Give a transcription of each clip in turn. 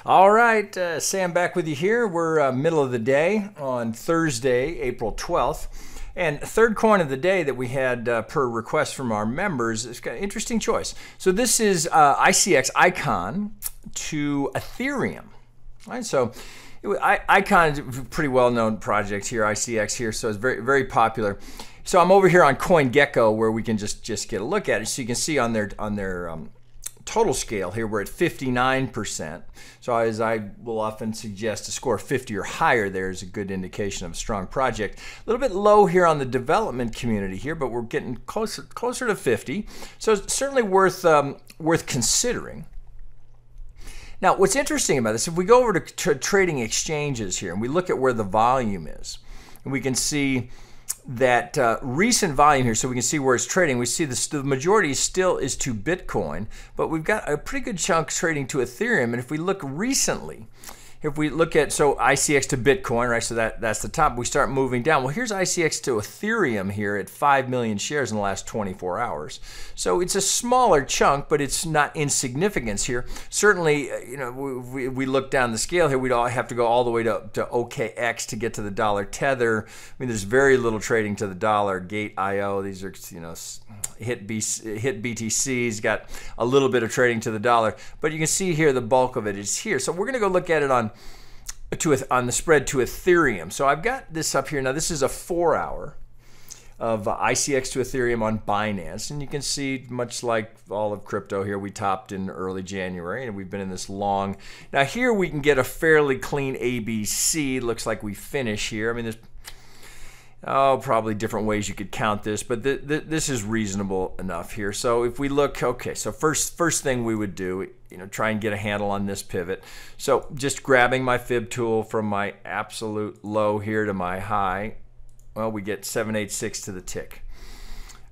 All right, Sam back with you here. We're middle of the day on Thursday, April 12th. And third coin of the day that we had per request from our members is got an interesting choice. So this is ICX Icon to Ethereum. All right, so Icon is a pretty well-known project here, ICX here, so it's very, very popular. So I'm over here on CoinGecko where we can just get a look at it. So you can see on their total scale here, we're at 59%. So as I will often suggest, a score of 50 or higher there is a good indication of a strong project. A little bit low here on the development community here, but we're getting closer to 50. So it's certainly worth considering. Now, what's interesting about this, if we go over to trading exchanges here and we look at where the volume is, and we can see that recent volume here, so we can see where it's trading. We see the majority still is to Bitcoin, but we've got a pretty good chunk trading to Ethereum. And if we look recently, if we look at, so ICX to Bitcoin, right, so that's the top, we start moving down. Well, here's ICX to Ethereum here at 5 million shares in the last 24 hours. So it's a smaller chunk, but it's not insignificance here. Certainly, you know, we look down the scale here, we'd all have to go all the way to OKX to get to the dollar tether. I mean, there's very little trading to the dollar. Gate.io, these are, you know, hit BTC's got a little bit of trading to the dollar, but you can see here the bulk of it is here. So we're going to go look at it on the spread to Ethereum. So I've got this up here. Now this is a 4-hour of ICX to Ethereum on Binance, and you can see, much like all of crypto here, we topped in early January and we've been in this long. Now here we can get a fairly clean ABC. Looks like we finish here. I mean, there's probably different ways you could count this, but this is reasonable enough here. So if we look, okay, so first thing we would do, you know, try and get a handle on this pivot. So just grabbing my fib tool from my absolute low here to my high, well, we get 786 to the tick.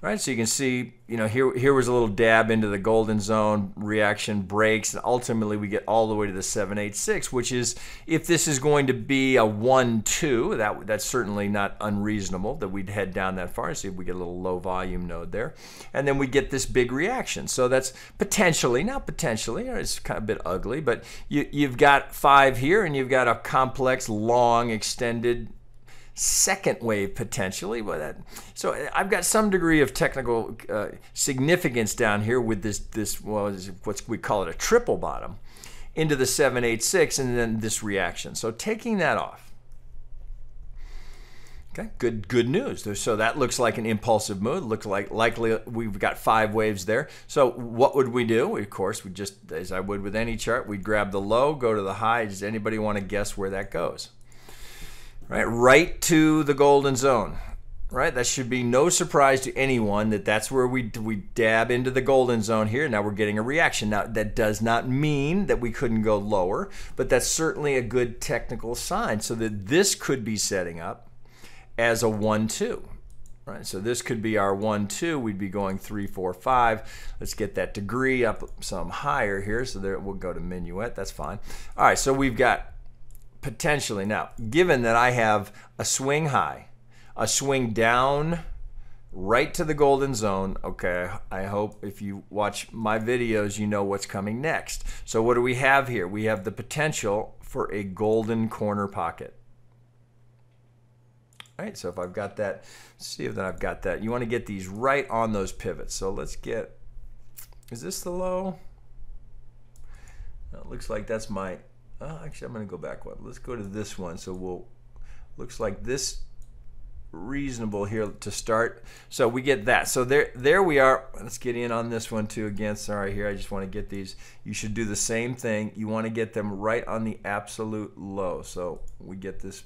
All right, so you can see, you know, here was a little dab into the golden zone, reaction breaks, and ultimately we get all the way to the 786, which is, if this is going to be a 1-2, that's certainly not unreasonable that we'd head down that far. See if we get a little low volume node there. And then we get this big reaction. So that's potentially, not potentially, it's kind of a bit ugly, but you've got 5 here and you've got a complex, long, extended second wave potentially. So I've got some degree of technical significance down here with this what we call it a triple bottom into the 786 and then this reaction. So taking that off. Okay, good news. So that looks like an impulsive move. Looks like likely we've got 5 waves there. So what would we do? Of course, we just, as I would with any chart, we'd grab the low, go to the high. Does anybody want to guess where that goes? Right to the golden zone, right? That should be no surprise to anyone that that's where we dab into the golden zone here. Now we're getting a reaction. Now that does not mean that we couldn't go lower, but that's certainly a good technical sign, so that this could be setting up as a 1-2. Right, so this could be our 1-2. We'd be going 3, 4, 5. Let's get that degree up some higher here. So there, we'll go to minuet. That's fine. All right, so we've got potentially, now, given that I have a swing high, a swing down right to the golden zone, okay, I hope if you watch my videos, you know what's coming next. So what do we have here? We have the potential for a golden corner pocket. All right, so if I've got that, let's see if I've got that. You want to get these right on those pivots. So let's get, is this the low? No, it looks like that's my, actually, I'm going to go back one. Let's go to this one. So looks like this reasonable here to start. So we get that. So there we are. Let's get in on this one too. Again, sorry here. I just want to get these. You should do the same thing. You want to get them right on the absolute low. So we get this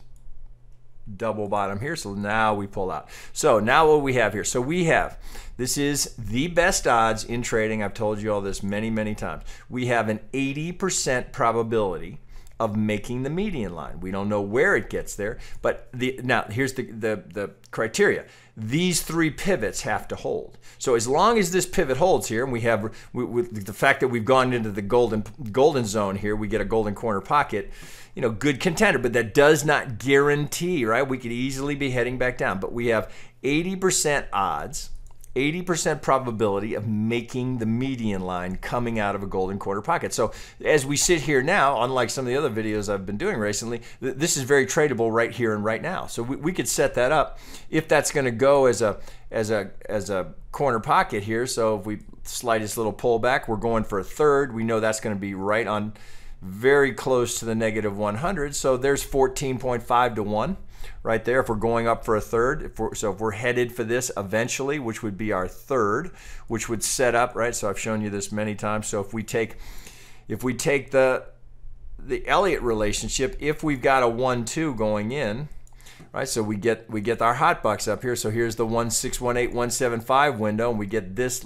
double bottom here. So now we pull out. So now what we have here. So we have, this is the best odds in trading. I've told you all this many, many times. We have an 80% probability of making the median line. We don't know where it gets there, but now here's the criteria. These 3 pivots have to hold. So as long as this pivot holds here, and we have with the fact that we've gone into the golden zone here, we get a golden corner pocket, you know, good contender, but that does not guarantee, right? We could easily be heading back down, but we have 80% odds 80% probability of making the median line coming out of a golden quarter pocket. So as we sit here now, unlike some of the other videos I've been doing recently, this is very tradable right here and right now. So we could set that up if that's going to go as a corner pocket here. So if we slightest little pullback, we're going for a third. We know that's going to be right on, very close to the negative 100. So there's 14.5 to 1. Right there, if we're going up for a third, so if we're headed for this eventually, which would be our third, which would set up, right? So I've shown you this many times. So if we take the Elliott relationship, if we've got a 1-2 going in, right? So we get our hot box up here. So here's the 1618, 175 window, and we get this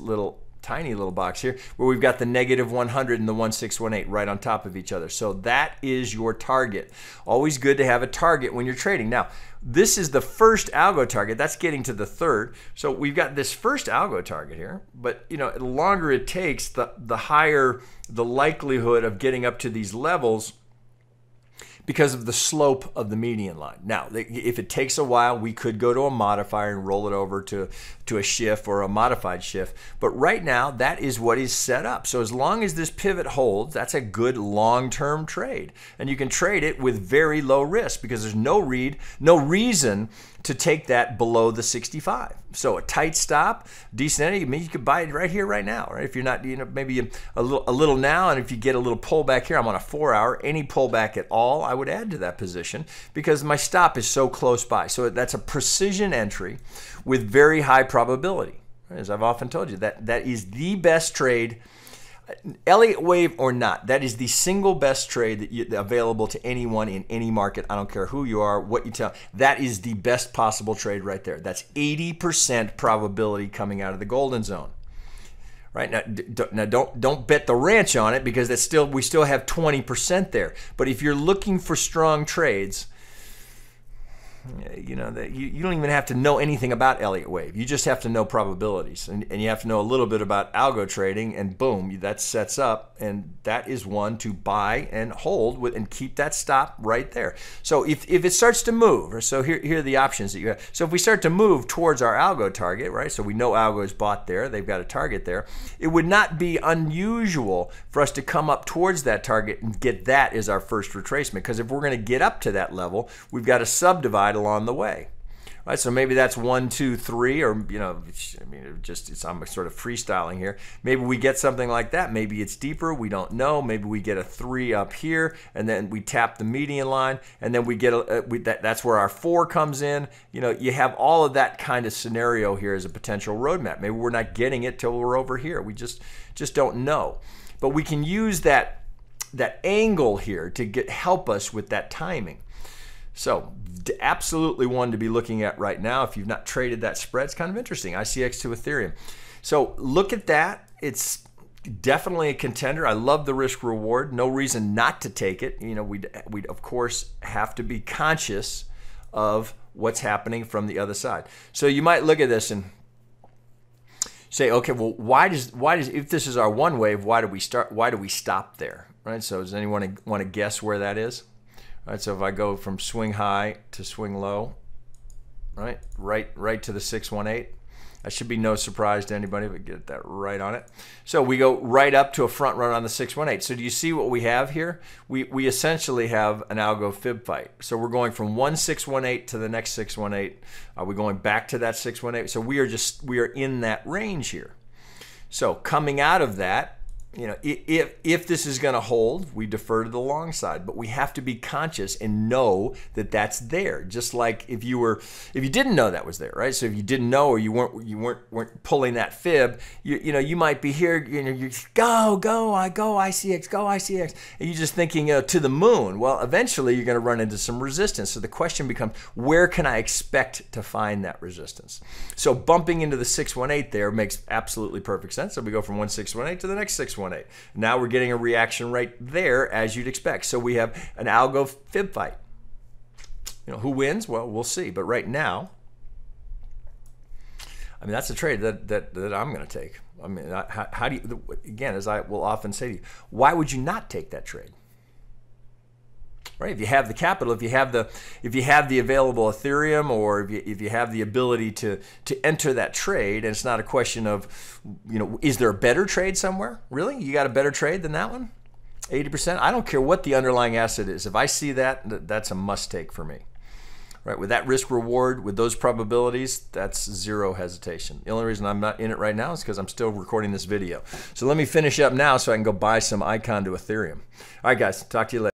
tiny little box here where we've got the negative 100 and the 1618 right on top of each other. So that is your target. Always good to have a target when you're trading. Now, this is the first algo target. That's getting to the third. So we've got this first algo target here, but the longer it takes, the higher the likelihood of getting up to these levels because of the slope of the median line. Now, if it takes a while, we could go to a modifier and roll it over to a shift or a modified shift. But right now, that is what is set up. So as long as this pivot holds, that's a good long-term trade. And you can trade it with very low risk because there's no reason to take that below the 65. So a tight stop, decent entry, I mean, you could buy it right here, right now, right? If you're not, maybe a little now, and if you get a little pullback here, I'm on a 4-hour, any pullback at all, I would add to that position because my stop is so close by. So that's a precision entry with very high probability. As I've often told you, that is the best trade. Elliott wave or not, that is the single best trade available to anyone in any market. I don't care who you are, what you tell. That is the best possible trade right there. That's 80% probability coming out of the golden zone. Right now, don't bet the ranch on it because we still have 20% there. But if you're looking for strong trades, you don't even have to know anything about Elliott wave. You just have to know probabilities, and you have to know a little bit about algo trading, and boom, that sets up, and that is one to buy and hold with and keep that stop right there. So if it starts to move, so here are the options that you have. So if we start to move towards our algo target, right? So we know algo is bought there, they've got a target there. It would not be unusual for us to come up towards that target and get that as our first retracement, because if we're going to get up to that level, we've got to subdivide along the way. Right, so maybe that's 1, 2, 3, or I'm sort of freestyling here. Maybe we get something like that. Maybe it's deeper. We don't know. Maybe we get a 3 up here, and then we tap the median line, and then we get that's where our 4 comes in. You have all of that kind of scenario here as a potential roadmap. Maybe we're not getting it till we're over here. We just don't know. But we can use that angle here to help us with that timing. So absolutely one to be looking at right now. If you've not traded that spread, it's kind of interesting. ICX to Ethereum. So look at that. It's definitely a contender. I love the risk reward. No reason not to take it. We'd of course have to be conscious of what's happening from the other side. So you might look at this and say, okay, well, why does if this is our one wave, why do we stop there? Right? So does anyone want to guess where that is? All right, so if I go from swing high to swing low, right to the 618, that should be no surprise to anybody if we get that right on it. So we go right up to a front run on the 618. So do you see what we have here? We essentially have an algo fib fight. So we're going from one 618 to the next 618. Are we going back to that 618? So we are in that range here. So coming out of that, if this is going to hold, we defer to the long side, but we have to be conscious and know that that's there. Just like if you didn't know that was there, right? So if you didn't know, or you weren't pulling that fib, you might be here, you go ICX, and you're just thinking to the moon. Well, eventually you're going to run into some resistance. So the question becomes, where can I expect to find that resistance? So bumping into the 618 there makes absolutely perfect sense. So we go from one 618 to the next 618. Now we're getting a reaction right there as you'd expect. So we have an algo fib fight. Who wins? Well, we'll see. But right now, I mean, that's a trade that I'm going to take. I mean, how do you, again, as I will often say to you, why would you not take that trade? right? If you have the capital, if you have the available Ethereum, or if you have the ability to enter that trade, and it's not a question of, you know, is there a better trade somewhere? Really? You got a better trade than that one? 80%? I don't care what the underlying asset is. If I see that, that's a must take for me. Right, with that risk reward, with those probabilities, that's zero hesitation. The only reason I'm not in it right now is because I'm still recording this video. So let me finish up now so I can go buy some Icon to Ethereum. All right, guys, talk to you later.